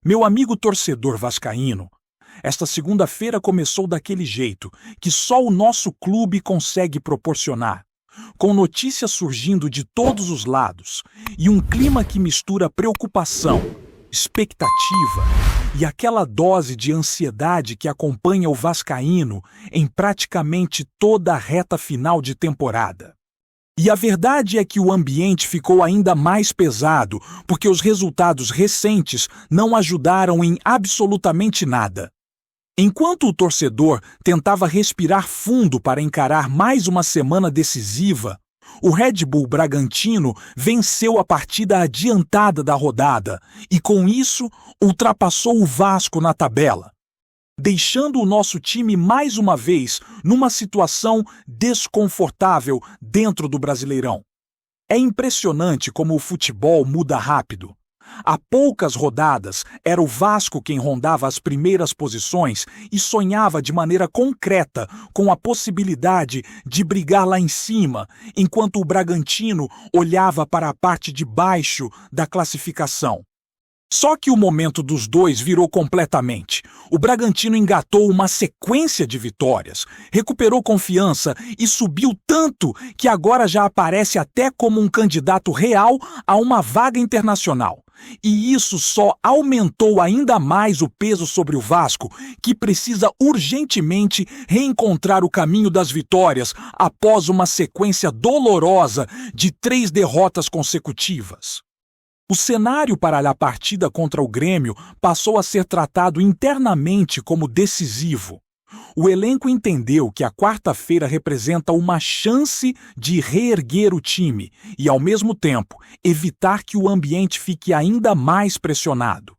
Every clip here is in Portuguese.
Meu amigo torcedor vascaíno, esta segunda-feira começou daquele jeito que só o nosso clube consegue proporcionar, com notícias surgindo de todos os lados e um clima que mistura preocupação, expectativa e aquela dose de ansiedade que acompanha o vascaíno em praticamente toda a reta final de temporada. E a verdade é que o ambiente ficou ainda mais pesado porque os resultados recentes não ajudaram em absolutamente nada. Enquanto o torcedor tentava respirar fundo para encarar mais uma semana decisiva, o Red Bull Bragantino venceu a partida adiantada da rodada e, com isso, ultrapassou o Vasco na tabela, deixando o nosso time mais uma vez numa situação desconfortável dentro do Brasileirão. É impressionante como o futebol muda rápido. Há poucas rodadas, era o Vasco quem rondava as primeiras posições e sonhava de maneira concreta com a possibilidade de brigar lá em cima, enquanto o Bragantino olhava para a parte de baixo da classificação. Só que o momento dos dois virou completamente. O Bragantino engatou uma sequência de vitórias, recuperou confiança e subiu tanto que agora já aparece até como um candidato real a uma vaga internacional. E isso só aumentou ainda mais o peso sobre o Vasco, que precisa urgentemente reencontrar o caminho das vitórias após uma sequência dolorosa de 3 derrotas consecutivas. O cenário para a partida contra o Grêmio passou a ser tratado internamente como decisivo. O elenco entendeu que a quarta-feira representa uma chance de reerguer o time e, ao mesmo tempo, evitar que o ambiente fique ainda mais pressionado.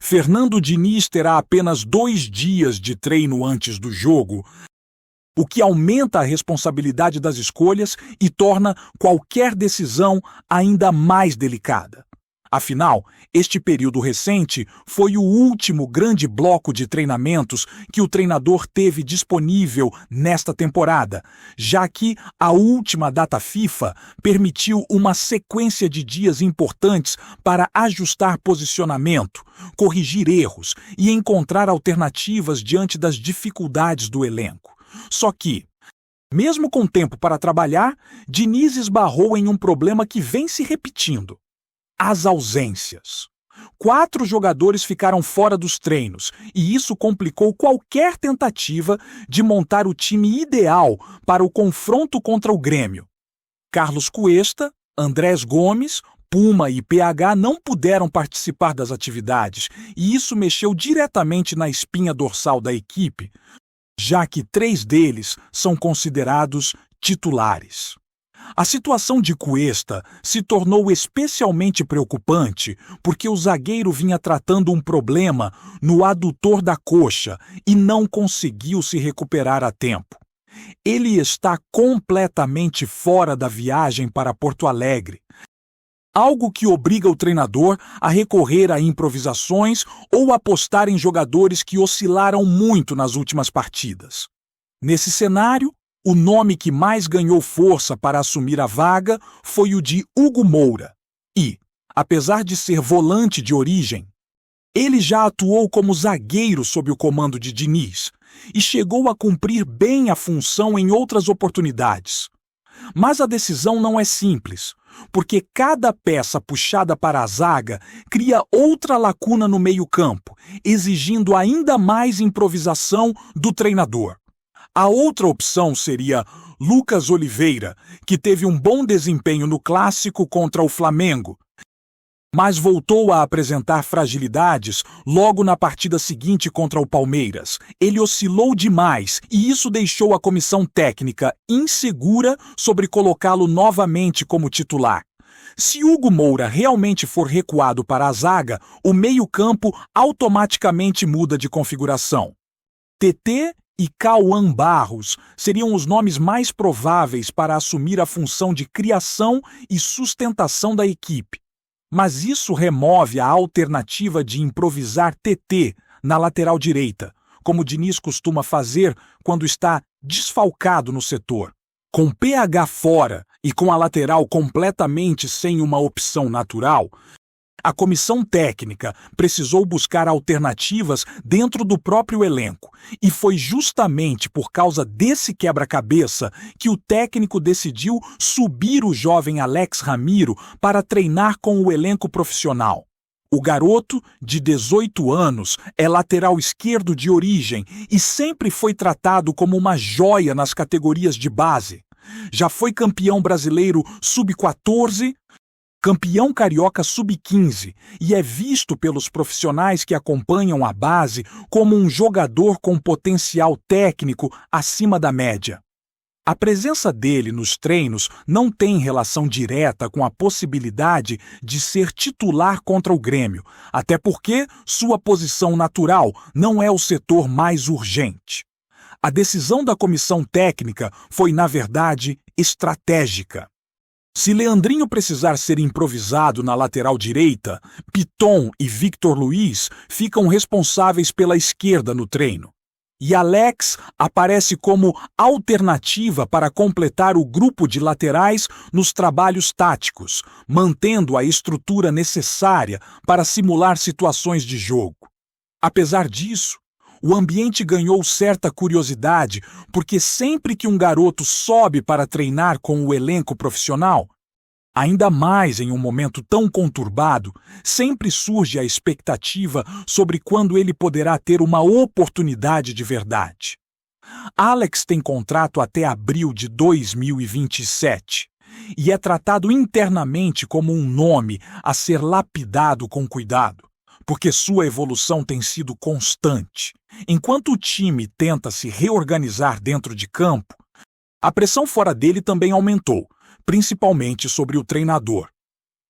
Fernando Diniz terá apenas 2 dias de treino antes do jogo, o que aumenta a responsabilidade das escolhas e torna qualquer decisão ainda mais delicada. Afinal, este período recente foi o último grande bloco de treinamentos que o treinador teve disponível nesta temporada, já que a última data FIFA permitiu uma sequência de dias importantes para ajustar posicionamento, corrigir erros e encontrar alternativas diante das dificuldades do elenco. Só que, mesmo com tempo para trabalhar, Diniz esbarrou em um problema que vem se repetindo: as ausências. 4 jogadores ficaram fora dos treinos e isso complicou qualquer tentativa de montar o time ideal para o confronto contra o Grêmio. Carlos Cuesta, Andrés Gomes, Puma e PH não puderam participar das atividades e isso mexeu diretamente na espinha dorsal da equipe, já que 3 deles são considerados titulares. A situação de Cuesta se tornou especialmente preocupante porque o zagueiro vinha tratando um problema no adutor da coxa e não conseguiu se recuperar a tempo. Ele está completamente fora da viagem para Porto Alegre, algo que obriga o treinador a recorrer a improvisações ou apostar em jogadores que oscilaram muito nas últimas partidas. Nesse cenário, o nome que mais ganhou força para assumir a vaga foi o de Hugo Moura. E, apesar de ser volante de origem, ele já atuou como zagueiro sob o comando de Diniz e chegou a cumprir bem a função em outras oportunidades. Mas a decisão não é simples, porque cada peça puxada para a zaga cria outra lacuna no meio-campo, exigindo ainda mais improvisação do treinador. A outra opção seria Lucas Oliveira, que teve um bom desempenho no clássico contra o Flamengo, mas voltou a apresentar fragilidades logo na partida seguinte contra o Palmeiras. Ele oscilou demais e isso deixou a comissão técnica insegura sobre colocá-lo novamente como titular. Se Hugo Moura realmente for recuado para a zaga, o meio-campo automaticamente muda de configuração. TT e Cauã Barros seriam os nomes mais prováveis para assumir a função de criação e sustentação da equipe. Mas isso remove a alternativa de improvisar TT na lateral direita, como Diniz costuma fazer quando está desfalcado no setor. Com PH fora e com a lateral completamente sem uma opção natural, A comissão técnica precisou buscar alternativas dentro do próprio elenco, e foi justamente por causa desse quebra-cabeça que o técnico decidiu subir o jovem Alex Ramiro para treinar com o elenco profissional. O garoto, de 18 anos, é lateral esquerdo de origem e sempre foi tratado como uma joia nas categorias de base. Já foi campeão brasileiro sub-14, campeão carioca sub-15 e é visto pelos profissionais que acompanham a base como um jogador com potencial técnico acima da média. A presença dele nos treinos não tem relação direta com a possibilidade de ser titular contra o Grêmio, até porque sua posição natural não é o setor mais urgente. A decisão da comissão técnica foi, na verdade, estratégica. Se Leandrinho precisar ser improvisado na lateral direita, Piton e Victor Luiz ficam responsáveis pela esquerda no treino. E Alex aparece como alternativa para completar o grupo de laterais nos trabalhos táticos, mantendo a estrutura necessária para simular situações de jogo. Apesar disso, o ambiente ganhou certa curiosidade, porque sempre que um garoto sobe para treinar com o elenco profissional, ainda mais em um momento tão conturbado, sempre surge a expectativa sobre quando ele poderá ter uma oportunidade de verdade. Alex tem contrato até abril de 2027 e é tratado internamente como um nome a ser lapidado com cuidado, porque sua evolução tem sido constante. Enquanto o time tenta se reorganizar dentro de campo, a pressão fora dele também aumentou, principalmente sobre o treinador.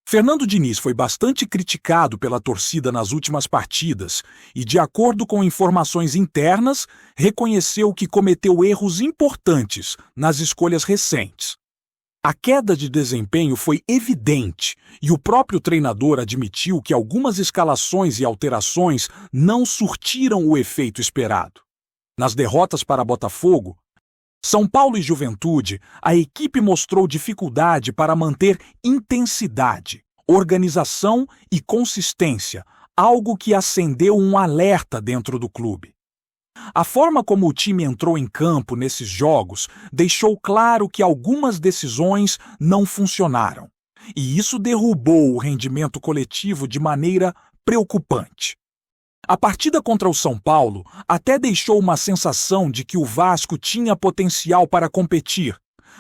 Fernando Diniz foi bastante criticado pela torcida nas últimas partidas e, de acordo com informações internas, reconheceu que cometeu erros importantes nas escolhas recentes. A queda de desempenho foi evidente e o próprio treinador admitiu que algumas escalações e alterações não surtiram o efeito esperado. Nas derrotas para Botafogo, São Paulo e Juventude, a equipe mostrou dificuldade para manter intensidade, organização e consistência, algo que acendeu um alerta dentro do clube. A forma como o time entrou em campo nesses jogos deixou claro que algumas decisões não funcionaram, e isso derrubou o rendimento coletivo de maneira preocupante. A partida contra o São Paulo até deixou uma sensação de que o Vasco tinha potencial para competir,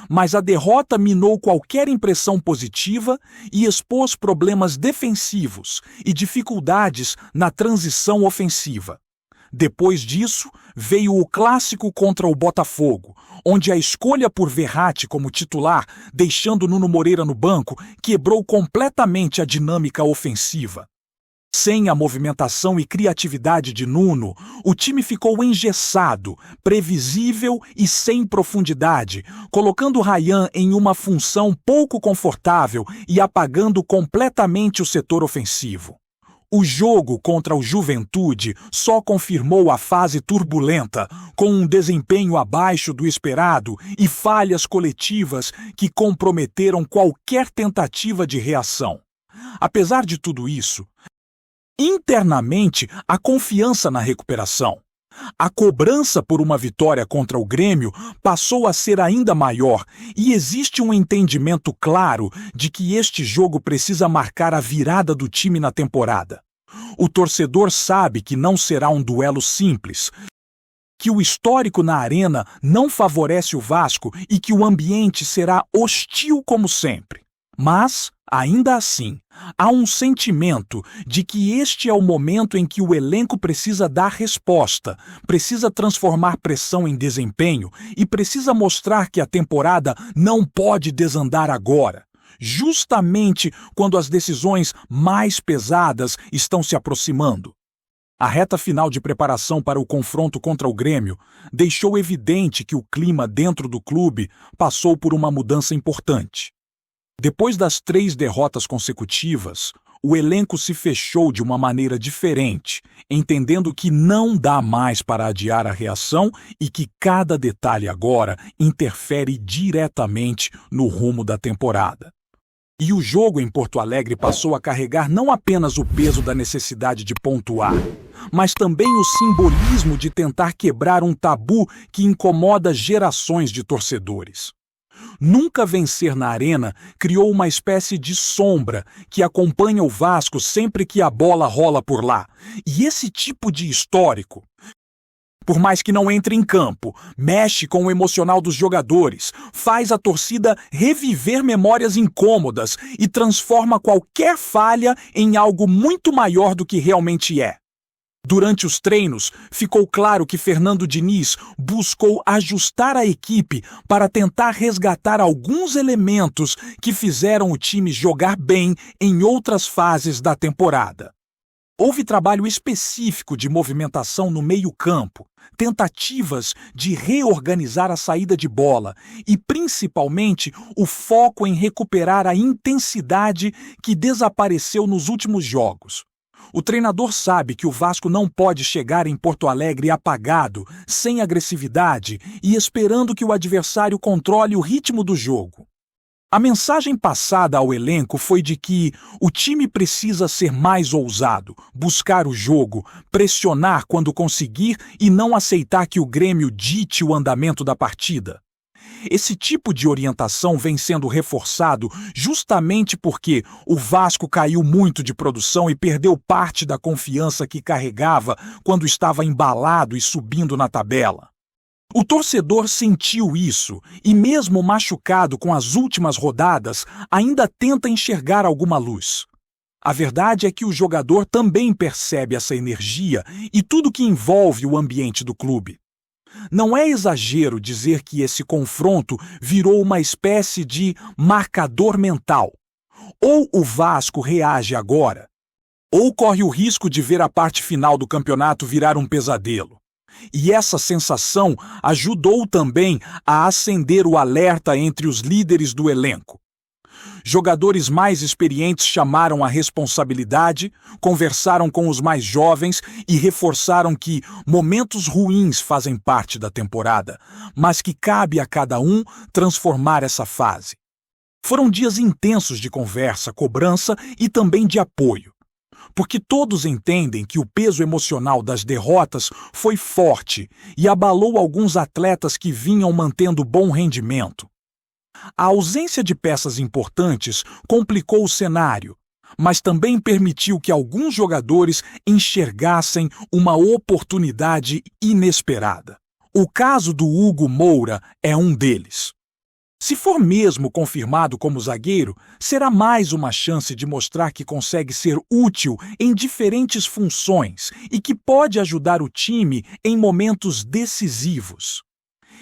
mas a derrota minou qualquer impressão positiva e expôs problemas defensivos e dificuldades na transição ofensiva. Depois disso, veio o clássico contra o Botafogo, onde a escolha por Verratti como titular, deixando Nuno Moreira no banco, quebrou completamente a dinâmica ofensiva. Sem a movimentação e criatividade de Nuno, o time ficou engessado, previsível e sem profundidade, colocando Ryan em uma função pouco confortável e apagando completamente o setor ofensivo. O jogo contra o Juventude só confirmou a fase turbulenta, com um desempenho abaixo do esperado e falhas coletivas que comprometeram qualquer tentativa de reação. Apesar de tudo isso, internamente há confiança na recuperação. A cobrança por uma vitória contra o Grêmio passou a ser ainda maior e existe um entendimento claro de que este jogo precisa marcar a virada do time na temporada. O torcedor sabe que não será um duelo simples, que o histórico na arena não favorece o Vasco e que o ambiente será hostil como sempre. Mas, ainda assim, há um sentimento de que este é o momento em que o elenco precisa dar resposta, precisa transformar pressão em desempenho e precisa mostrar que a temporada não pode desandar agora, justamente quando as decisões mais pesadas estão se aproximando. A reta final de preparação para o confronto contra o Grêmio deixou evidente que o clima dentro do clube passou por uma mudança importante. Depois das 3 derrotas consecutivas, o elenco se fechou de uma maneira diferente, entendendo que não dá mais para adiar a reação e que cada detalhe agora interfere diretamente no rumo da temporada. E o jogo em Porto Alegre passou a carregar não apenas o peso da necessidade de pontuar, mas também o simbolismo de tentar quebrar um tabu que incomoda gerações de torcedores. Nunca vencer na Arena criou uma espécie de sombra que acompanha o Vasco sempre que a bola rola por lá. E esse tipo de histórico, por mais que não entre em campo, mexe com o emocional dos jogadores, faz a torcida reviver memórias incômodas e transforma qualquer falha em algo muito maior do que realmente é. Durante os treinos, ficou claro que Fernando Diniz buscou ajustar a equipe para tentar resgatar alguns elementos que fizeram o time jogar bem em outras fases da temporada. Houve trabalho específico de movimentação no meio-campo, tentativas de reorganizar a saída de bola e, principalmente, o foco em recuperar a intensidade que desapareceu nos últimos jogos. O treinador sabe que o Vasco não pode chegar em Porto Alegre apagado, sem agressividade e esperando que o adversário controle o ritmo do jogo. A mensagem passada ao elenco foi de que o time precisa ser mais ousado, buscar o jogo, pressionar quando conseguir e não aceitar que o Grêmio dite o andamento da partida. Esse tipo de orientação vem sendo reforçado justamente porque o Vasco caiu muito de produção e perdeu parte da confiança que carregava quando estava embalado e subindo na tabela. O torcedor sentiu isso e, mesmo machucado com as últimas rodadas, ainda tenta enxergar alguma luz. A verdade é que o jogador também percebe essa energia e tudo que envolve o ambiente do clube. Não é exagero dizer que esse confronto virou uma espécie de marcador mental. Ou o Vasco reage agora, ou corre o risco de ver a parte final do campeonato virar um pesadelo. E essa sensação ajudou também a acender o alerta entre os líderes do elenco. Jogadores mais experientes chamaram a responsabilidade, conversaram com os mais jovens e reforçaram que momentos ruins fazem parte da temporada, mas que cabe a cada um transformar essa fase. Foram dias intensos de conversa, cobrança e também de apoio, porque todos entendem que o peso emocional das derrotas foi forte e abalou alguns atletas que vinham mantendo bom rendimento. A ausência de peças importantes complicou o cenário, mas também permitiu que alguns jogadores enxergassem uma oportunidade inesperada. O caso do Hugo Moura é um deles. Se for mesmo confirmado como zagueiro, será mais uma chance de mostrar que consegue ser útil em diferentes funções e que pode ajudar o time em momentos decisivos.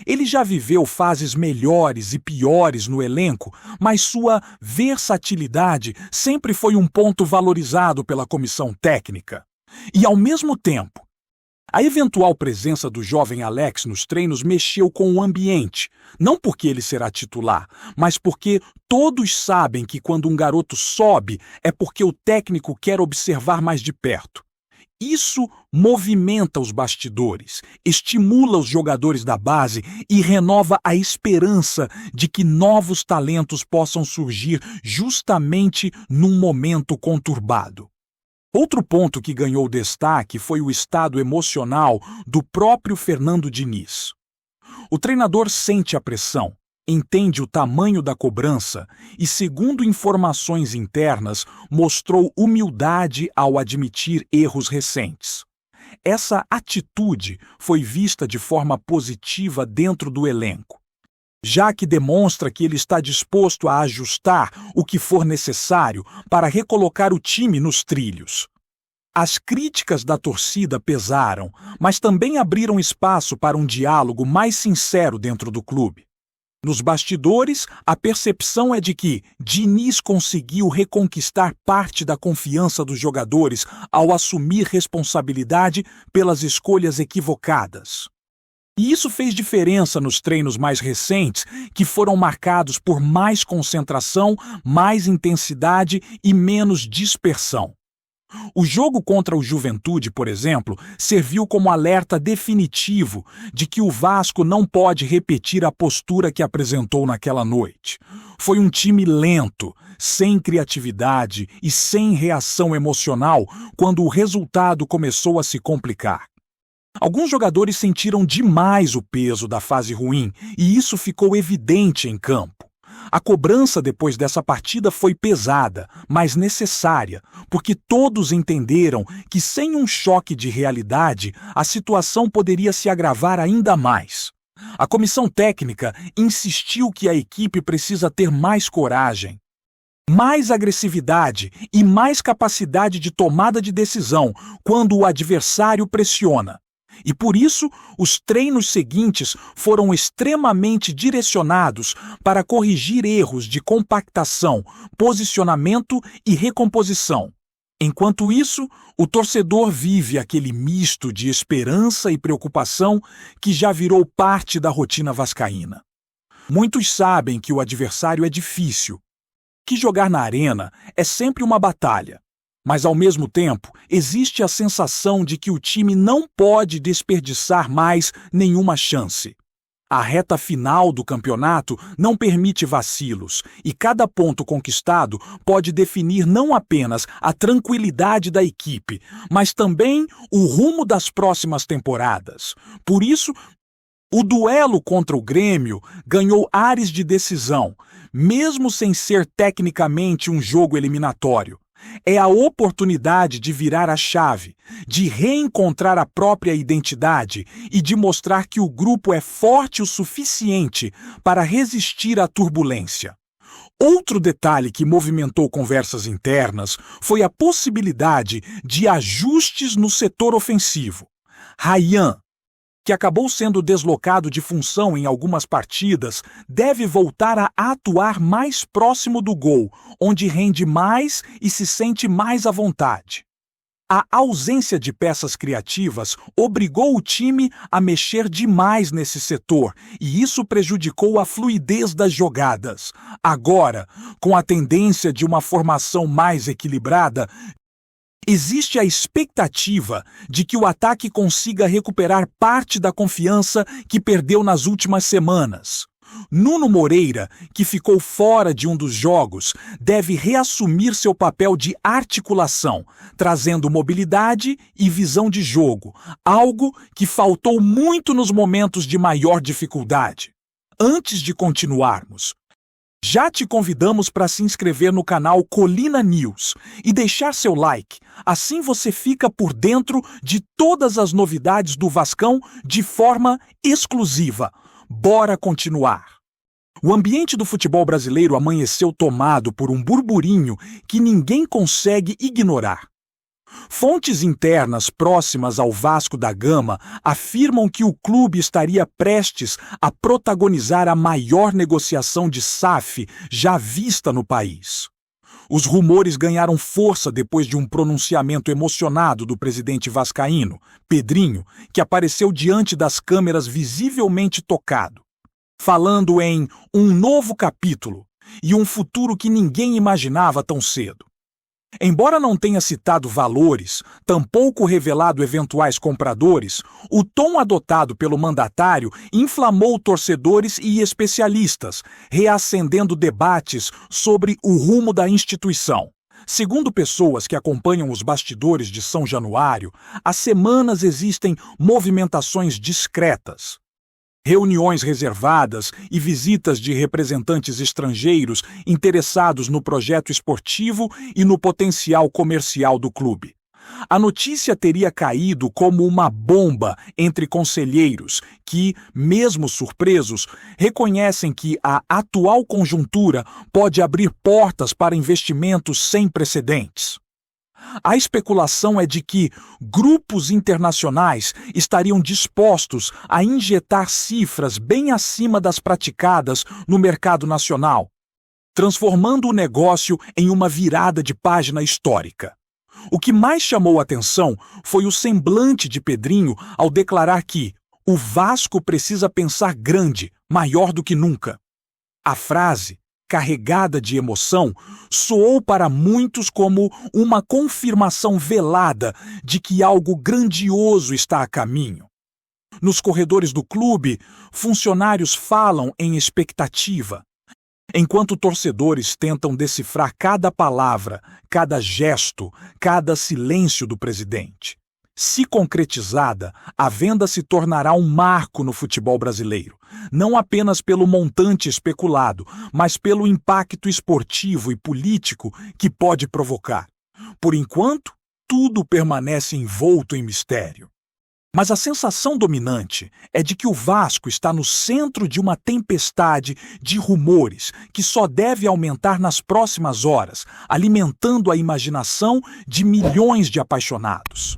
Ele já viveu fases melhores e piores no elenco, mas sua versatilidade sempre foi um ponto valorizado pela comissão técnica. E, ao mesmo tempo, a eventual presença do jovem Alex nos treinos mexeu com o ambiente, não porque ele será titular, mas porque todos sabem que quando um garoto sobe é porque o técnico quer observar mais de perto. Isso movimenta os bastidores, estimula os jogadores da base e renova a esperança de que novos talentos possam surgir justamente num momento conturbado. Outro ponto que ganhou destaque foi o estado emocional do próprio Fernando Diniz. O treinador sente a pressão, entende o tamanho da cobrança e, segundo informações internas, mostrou humildade ao admitir erros recentes. Essa atitude foi vista de forma positiva dentro do elenco, já que demonstra que ele está disposto a ajustar o que for necessário para recolocar o time nos trilhos. As críticas da torcida pesaram, mas também abriram espaço para um diálogo mais sincero dentro do clube. Nos bastidores, a percepção é de que Diniz conseguiu reconquistar parte da confiança dos jogadores ao assumir responsabilidade pelas escolhas equivocadas. E isso fez diferença nos treinos mais recentes, que foram marcados por mais concentração, mais intensidade e menos dispersão. O jogo contra o Juventude, por exemplo, serviu como alerta definitivo de que o Vasco não pode repetir a postura que apresentou naquela noite. Foi um time lento, sem criatividade e sem reação emocional quando o resultado começou a se complicar. Alguns jogadores sentiram demais o peso da fase ruim e isso ficou evidente em campo. A cobrança depois dessa partida foi pesada, mas necessária, porque todos entenderam que sem um choque de realidade, a situação poderia se agravar ainda mais. A comissão técnica insistiu que a equipe precisa ter mais coragem, mais agressividade e mais capacidade de tomada de decisão quando o adversário pressiona. E por isso, os treinos seguintes foram extremamente direcionados para corrigir erros de compactação, posicionamento e recomposição. Enquanto isso, o torcedor vive aquele misto de esperança e preocupação que já virou parte da rotina vascaína. Muitos sabem que o adversário é difícil, que jogar na arena é sempre uma batalha. Mas, ao mesmo tempo, existe a sensação de que o time não pode desperdiçar mais nenhuma chance. A reta final do campeonato não permite vacilos, e cada ponto conquistado pode definir não apenas a tranquilidade da equipe, mas também o rumo das próximas temporadas. Por isso, o duelo contra o Grêmio ganhou ares de decisão, mesmo sem ser tecnicamente um jogo eliminatório. É a oportunidade de virar a chave, de reencontrar a própria identidade e de mostrar que o grupo é forte o suficiente para resistir à turbulência. Outro detalhe que movimentou conversas internas foi a possibilidade de ajustes no setor ofensivo. Ryan, que acabou sendo deslocado de função em algumas partidas, deve voltar a atuar mais próximo do gol, onde rende mais e se sente mais à vontade. A ausência de peças criativas obrigou o time a mexer demais nesse setor, e isso prejudicou a fluidez das jogadas. Agora, com a tendência de uma formação mais equilibrada, existe a expectativa de que o ataque consiga recuperar parte da confiança que perdeu nas últimas semanas. Nuno Moreira, que ficou fora de um dos jogos, deve reassumir seu papel de articulação, trazendo mobilidade e visão de jogo, algo que faltou muito nos momentos de maior dificuldade. Antes de continuarmos, já te convidamos para se inscrever no canal Colina News e deixar seu like. Assim você fica por dentro de todas as novidades do Vascão de forma exclusiva. Bora continuar! O ambiente do futebol brasileiro amanheceu tomado por um burburinho que ninguém consegue ignorar. Fontes internas próximas ao Vasco da Gama afirmam que o clube estaria prestes a protagonizar a maior negociação de SAF já vista no país. Os rumores ganharam força depois de um pronunciamento emocionado do presidente vascaíno, Pedrinho, que apareceu diante das câmeras visivelmente tocado, falando em um novo capítulo e um futuro que ninguém imaginava tão cedo. Embora não tenha citado valores, tampouco revelado eventuais compradores, o tom adotado pelo mandatário inflamou torcedores e especialistas, reacendendo debates sobre o rumo da instituição. Segundo pessoas que acompanham os bastidores de São Januário, há semanas existem movimentações discretas. Reuniões reservadas e visitas de representantes estrangeiros interessados no projeto esportivo e no potencial comercial do clube. A notícia teria caído como uma bomba entre conselheiros que, mesmo surpresos, reconhecem que a atual conjuntura pode abrir portas para investimentos sem precedentes. A especulação é de que grupos internacionais estariam dispostos a injetar cifras bem acima das praticadas no mercado nacional, transformando o negócio em uma virada de página histórica. O que mais chamou a atenção foi o semblante de Pedrinho ao declarar que o Vasco precisa pensar grande, maior do que nunca. A frase, carregada de emoção, soou para muitos como uma confirmação velada de que algo grandioso está a caminho. Nos corredores do clube, funcionários falam em expectativa. Enquanto torcedores tentam decifrar cada palavra, cada gesto, cada silêncio do presidente. Se concretizada, a venda se tornará um marco no futebol brasileiro, não apenas pelo montante especulado, mas pelo impacto esportivo e político que pode provocar. Por enquanto, tudo permanece envolto em mistério. Mas a sensação dominante é de que o Vasco está no centro de uma tempestade de rumores que só deve aumentar nas próximas horas, alimentando a imaginação de milhões de apaixonados.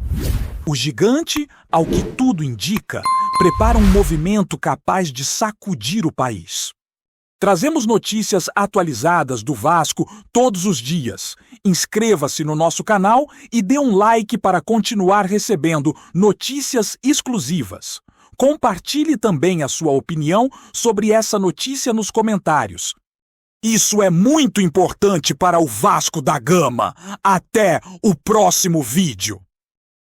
O gigante, ao que tudo indica, prepara um movimento capaz de sacudir o país. Trazemos notícias atualizadas do Vasco todos os dias. Inscreva-se no nosso canal e dê um like para continuar recebendo notícias exclusivas. Compartilhe também a sua opinião sobre essa notícia nos comentários. Isso é muito importante para o Vasco da Gama. Até o próximo vídeo!